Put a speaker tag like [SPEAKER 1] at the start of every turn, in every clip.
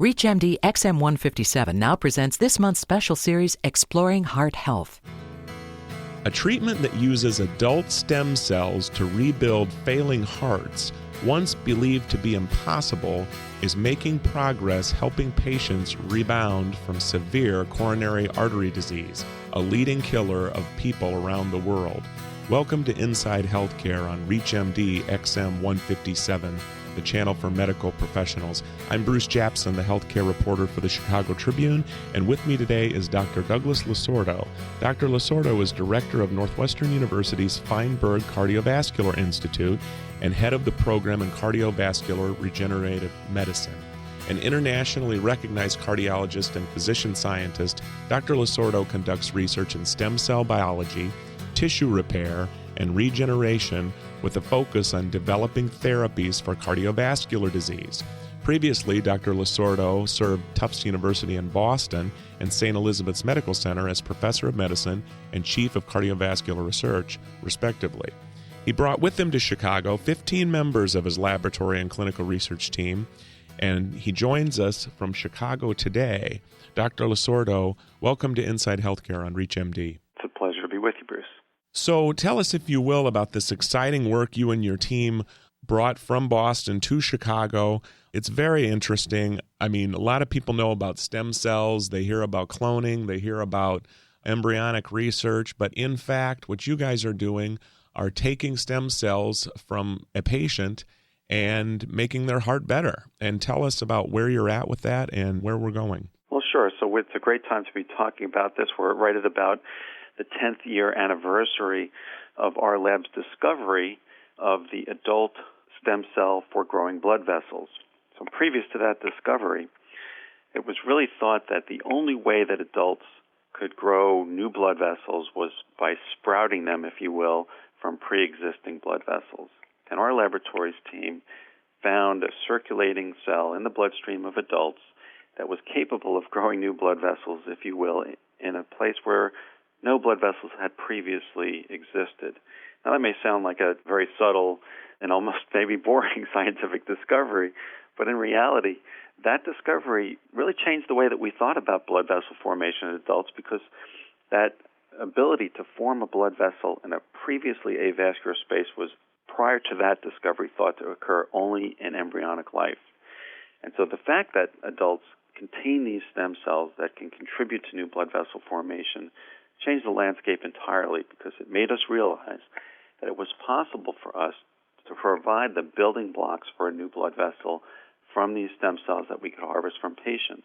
[SPEAKER 1] ReachMD XM157 now presents this month's special series, Exploring Heart Health.
[SPEAKER 2] A treatment that uses adult stem cells to rebuild failing hearts, once believed to be impossible, is making progress helping patients rebound from severe coronary artery disease, a leading killer of people around the world. Welcome to Inside Healthcare on ReachMD XM157, the channel for medical professionals. I'm Bruce Japsen, the healthcare reporter for the Chicago Tribune, and with me today is Dr. Douglas Losordo. Dr. Losordo is director of Northwestern University's Feinberg Cardiovascular Institute and head of the program in cardiovascular regenerative medicine. An internationally recognized cardiologist and physician scientist, Dr. Losordo conducts research in stem cell biology, tissue repair, and regeneration with a focus on developing therapies for cardiovascular disease. Previously, Dr. Losordo served Tufts University in Boston and St. Elizabeth's Medical Center as professor of medicine and chief of cardiovascular research, respectively. He brought with him to Chicago 15 members of his laboratory and clinical research team, and he joins us from Chicago today. Dr. Losordo, welcome to Inside Healthcare on ReachMD.
[SPEAKER 3] It's a pleasure to be with you, Bruce.
[SPEAKER 2] So tell us, if you will, about this exciting work you and your team brought from Boston to Chicago. It's very interesting. I mean, a lot of people know about stem cells. They hear about cloning. They hear about embryonic research. But in fact, what you guys are doing are taking stem cells from a patient and making their heart better. And tell us about where you're at with that and where we're going.
[SPEAKER 3] Well, sure. So it's a great time to be talking about this. We're right at about the 10th year anniversary of our lab's discovery of the adult stem cell for growing blood vessels. So previous to that discovery, it was really thought that the only way that adults could grow new blood vessels was by sprouting them, if you will, from pre-existing blood vessels. And our laboratories team found a circulating cell in the bloodstream of adults that was capable of growing new blood vessels, if you will, in a place where no blood vessels had previously existed. Now, that may sound like a very subtle and almost maybe boring scientific discovery, but in reality, that discovery really changed the way that we thought about blood vessel formation in adults, because that ability to form a blood vessel in a previously avascular space was, prior to that discovery, thought to occur only in embryonic life. And so the fact that adults contain these stem cells that can contribute to new blood vessel formation changed the landscape entirely, because it made us realize that it was possible for us to provide the building blocks for a new blood vessel from these stem cells that we could harvest from patients.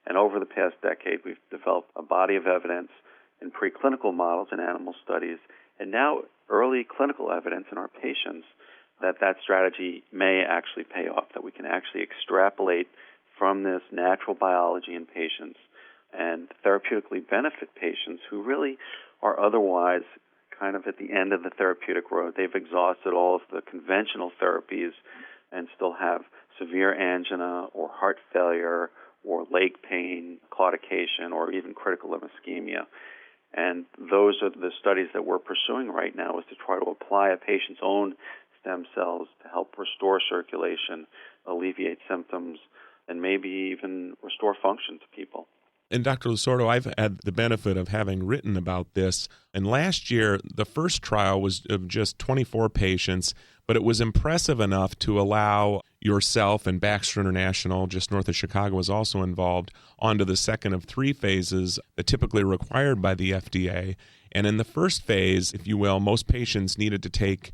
[SPEAKER 3] And over the past decade, we've developed a body of evidence in preclinical models and animal studies, and now early clinical evidence in our patients that that strategy may actually pay off, that we can actually extrapolate from this natural biology in patients and therapeutically benefit patients who really are otherwise kind of at the end of the therapeutic road. They've exhausted all of the conventional therapies and still have severe angina or heart failure or leg pain, claudication, or even critical limb ischemia. And those are the studies that we're pursuing right now, is to try to apply a patient's own stem cells to help restore circulation, alleviate symptoms, and maybe even restore function to people.
[SPEAKER 2] And Dr. Losordo, I've had the benefit of having written about this. And last year, the first trial was of just 24 patients, but it was impressive enough to allow yourself, and Baxter International, just north of Chicago, was also involved, onto the second of 3 phases that typically required by the FDA. And in the first phase, if you will, most patients needed to take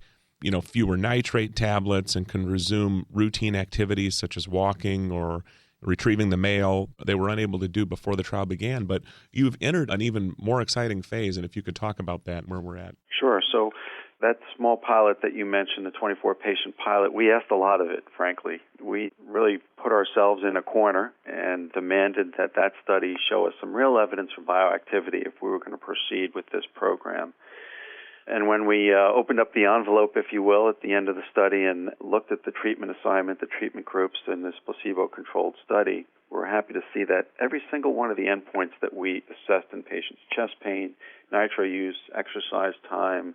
[SPEAKER 2] fewer nitrate tablets and can resume routine activities such as walking or retrieving the mail they were unable to do before the trial began. But you've entered an even more exciting phase, and if you could talk about that and where we're at.
[SPEAKER 3] Sure. So that small pilot that you mentioned, the 24-patient pilot, we asked a lot of it, frankly. We really put ourselves in a corner and demanded that that study show us some real evidence for bioactivity if we were going to proceed with this program. And when we opened up the envelope, if you will, at the end of the study and looked at the treatment assignment, the treatment groups in this placebo-controlled study, we're happy to see that every single one of the endpoints that we assessed in patients, chest pain, nitro use, exercise time,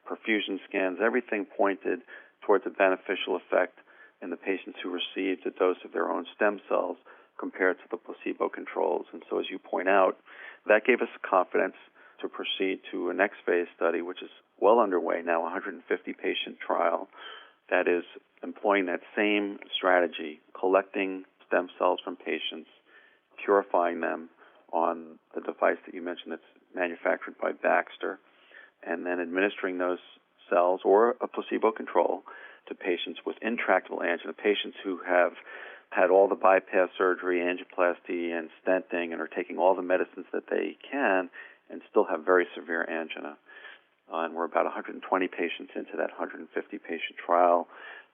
[SPEAKER 3] perfusion scans, everything pointed towards a beneficial effect in the patients who received a dose of their own stem cells compared to the placebo controls. And so as you point out, that gave us confidence to proceed to a next phase study, which is well underway now, a 150-patient trial that is employing that same strategy, collecting stem cells from patients, purifying them on the device that you mentioned that's manufactured by Baxter, and then administering those cells or a placebo control to patients with intractable angina, patients who have had all the bypass surgery, angioplasty, and stenting, and are taking all the medicines that they can and still have very severe angina. And we're about 120 patients into that 150-patient trial.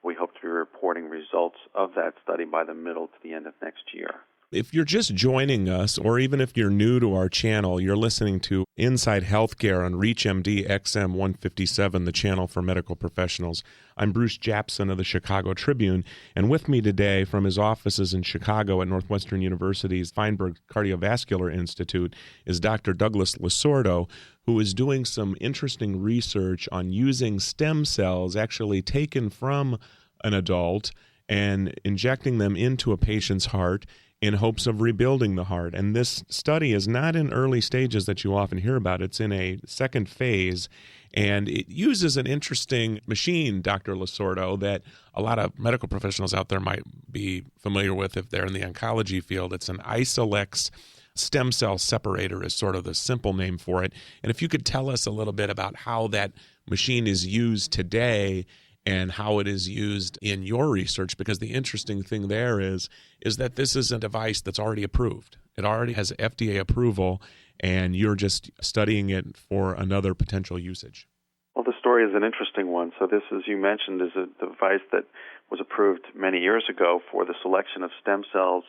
[SPEAKER 3] We hope to be reporting results of that study by the middle to the end of next year.
[SPEAKER 2] If you're just joining us, or even if you're new to our channel, you're listening to Inside Healthcare on ReachMD XM 157, the channel for medical professionals. I'm Bruce Japsen of the Chicago Tribune, and with me today from his offices in Chicago at Northwestern University's Feinberg Cardiovascular Institute is Dr. Douglas Losordo, who is doing some interesting research on using stem cells actually taken from an adult and injecting them into a patient's heart in hopes of rebuilding the heart. And this study is not in early stages that you often hear about. It's in a second phase, and it uses an interesting machine, Dr. Losordo, that a lot of medical professionals out there might be familiar with if they're in the oncology field. It's an Isolex stem cell separator is sort of the simple name for it. And if you could tell us a little bit about how that machine is used today and how it is used in your research, because the interesting thing there is that this is a device that's already approved. It already has FDA approval, and you're just studying it for another potential usage.
[SPEAKER 3] Well, the story is an interesting one. So this, as you mentioned, is a device that was approved many years ago for the selection of stem cells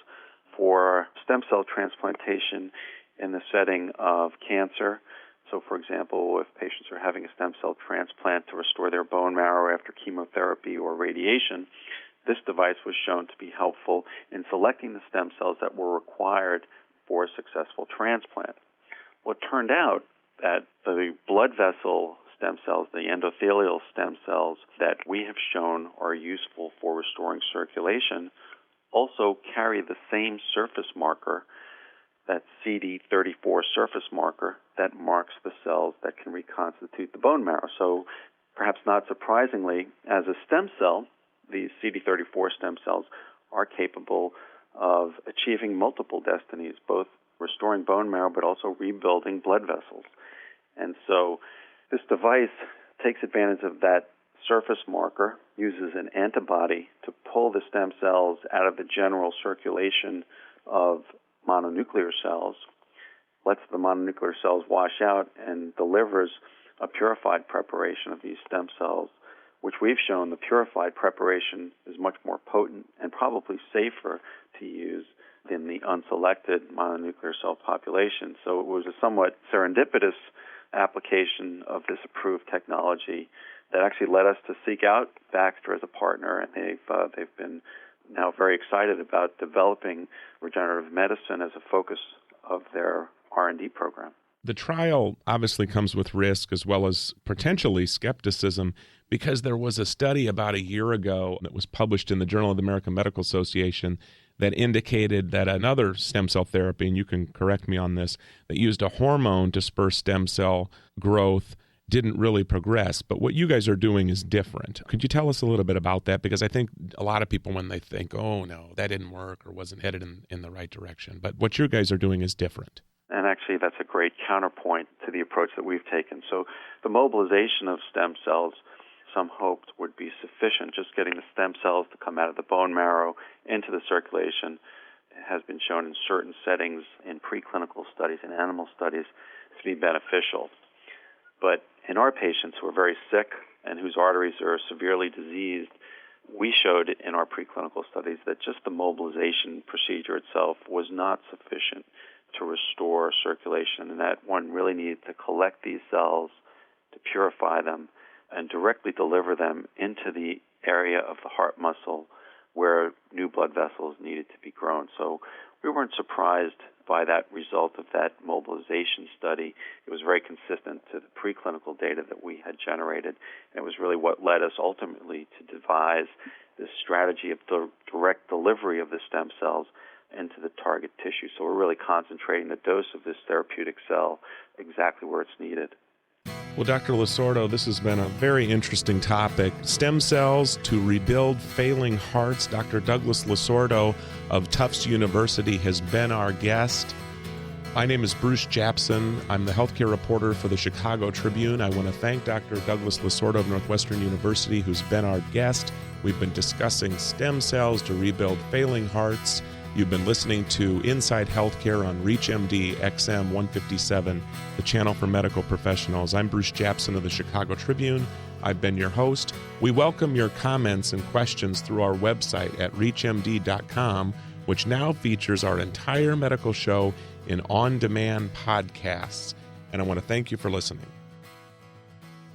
[SPEAKER 3] for stem cell transplantation in the setting of cancer. So, for example, if patients are having a stem cell transplant to restore their bone marrow after chemotherapy or radiation, this device was shown to be helpful in selecting the stem cells that were required for a successful transplant. Well, it turned out that the blood vessel stem cells, the endothelial stem cells that we have shown are useful for restoring circulation, also carry the same surface marker, that CD34 surface marker that marks the cells that can reconstitute the bone marrow. So perhaps not surprisingly, as a stem cell, these CD34 stem cells are capable of achieving multiple destinies, both restoring bone marrow but also rebuilding blood vessels. And so this device takes advantage of that surface marker, uses an antibody to pull the stem cells out of the general circulation of mononuclear cells, lets the mononuclear cells wash out, and delivers a purified preparation of these stem cells, which we've shown the purified preparation is much more potent and probably safer to use than the unselected mononuclear cell population. So it was a somewhat serendipitous application of this approved technology that actually led us to seek out Baxter as a partner, and they've been now very excited about developing regenerative medicine as a focus of their R&D program.
[SPEAKER 2] The trial obviously comes with risk as well as potentially skepticism, because there was a study about a year ago that was published in the Journal of the American Medical Association that indicated that another stem cell therapy, and you can correct me on this, that used a hormone to spur stem cell growth didn't really progress. But what you guys are doing is different. Could you tell us a little bit about that? Because I think a lot of people, when they think, oh, no, that didn't work or wasn't headed in the right direction. But what you guys are doing is different.
[SPEAKER 3] And actually, that's a great counterpoint to the approach that we've taken. So the mobilization of stem cells, some hoped would be sufficient. Just getting the stem cells to come out of the bone marrow into the circulation has been shown in certain settings in preclinical studies and animal studies to be beneficial. But in our patients who are very sick and whose arteries are severely diseased, we showed in our preclinical studies that just the mobilization procedure itself was not sufficient to restore circulation, and that one really needed to collect these cells, to purify them, and directly deliver them into the area of the heart muscle where new blood vessels needed to be grown. So we weren't surprised by that result of that mobilization study. It was very consistent to the preclinical data that we had generated, and it was really what led us ultimately to devise this strategy of the direct delivery of the stem cells into the target tissue. So we're really concentrating the dose of this therapeutic cell exactly where it's needed.
[SPEAKER 2] Well, Dr. Losordo, this has been a very interesting topic. Stem cells to rebuild failing hearts. Dr. Douglas Losordo of Tufts University has been our guest. My name is Bruce Japsen. I'm the healthcare reporter for the Chicago Tribune. I want to thank Dr. Douglas Losordo of Northwestern University, who's been our guest. We've been discussing stem cells to rebuild failing hearts. You've been listening to Inside Healthcare on ReachMD XM 157, the channel for medical professionals. I'm Bruce Japsen of the Chicago Tribune. I've been your host. We welcome your comments and questions through our website at reachmd.com, which now features our entire medical show in on-demand podcasts. And I want to thank you for listening.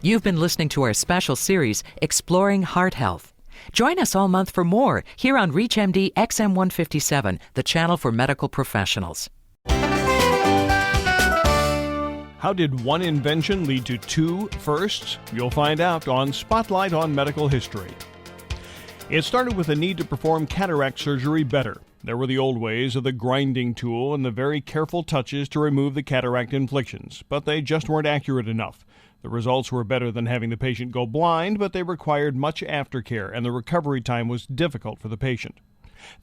[SPEAKER 1] You've been listening to our special series, Exploring Heart Health. Join us all month for more here on ReachMD XM 157, the channel for medical professionals.
[SPEAKER 4] How did one invention lead to two firsts? You'll find out on Spotlight on Medical History. It started with a need to perform cataract surgery better. There were the old ways of the grinding tool and the very careful touches to remove the cataract inflictions, but they just weren't accurate enough. The results were better than having the patient go blind, but they required much aftercare, and the recovery time was difficult for the patient.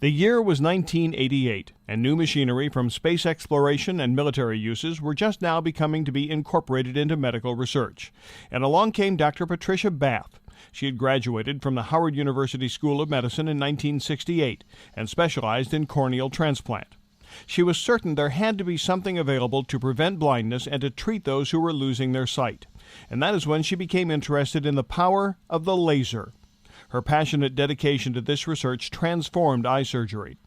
[SPEAKER 4] The year was 1988, and new machinery from space exploration and military uses were just now becoming to be incorporated into medical research. And along came Dr. Patricia Bath. She had graduated from the Howard University School of Medicine in 1968 and specialized in corneal transplant. She was certain there had to be something available to prevent blindness and to treat those who were losing their sight. And that is when she became interested in the power of the laser. Her passionate dedication to this research transformed eye surgery.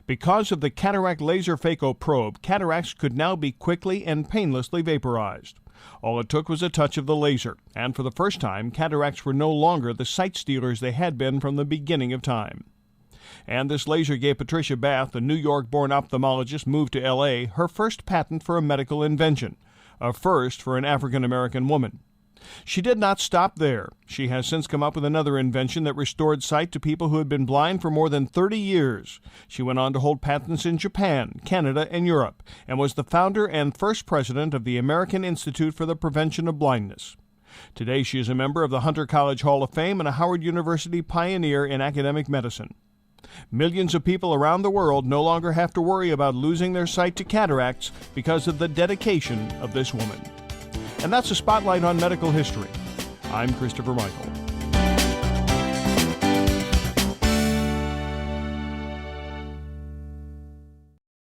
[SPEAKER 4] Because of the cataract laser phaco probe, cataracts could now be quickly and painlessly vaporized. All it took was a touch of the laser, and for the first time, cataracts were no longer the sight stealers they had been from the beginning of time. And this laser gave Patricia Bath, a New York-born ophthalmologist moved to L.A., her first patent for a medical invention, a first for an African-American woman. She did not stop there. She has since come up with another invention that restored sight to people who had been blind for more than 30 years. She went on to hold patents in Japan, Canada, and Europe, and was the founder and first president of the American Institute for the Prevention of Blindness. Today she is a member of the Hunter College Hall of Fame and a Howard University pioneer in academic medicine. Millions of people around the world no longer have to worry about losing their sight to cataracts because of the dedication of this woman. And that's a Spotlight on Medical History. I'm Christopher Michael.